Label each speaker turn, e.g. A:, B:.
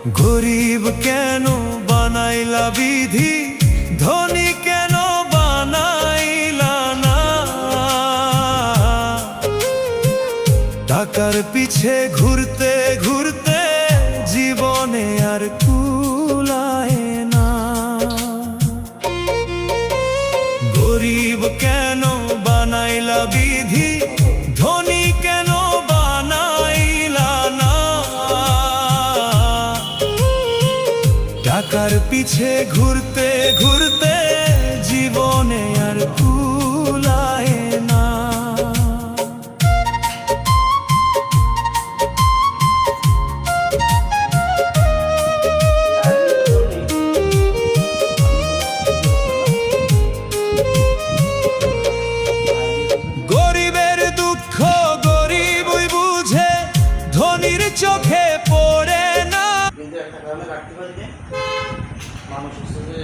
A: গরিব কেন বানাইলা বিধি, ধনী কেন বানাইলা না? টাকার পিছে ঘুরতে ঘুরতে জীবনে আর কুলায় না। গরিব কেন বানাইলা বিধি, ধনী কেন বানাইলা না? টাকার পিছে ঘুরতে ঘুরতে জীবনে আর কুলায় না। গরিবের দুঃখ গরিবই বুঝে, ধনীর চোখে পড়ে না।
B: কিন্তু একটা কারণে রাখতে পারি না, মানুষ হচ্ছে যে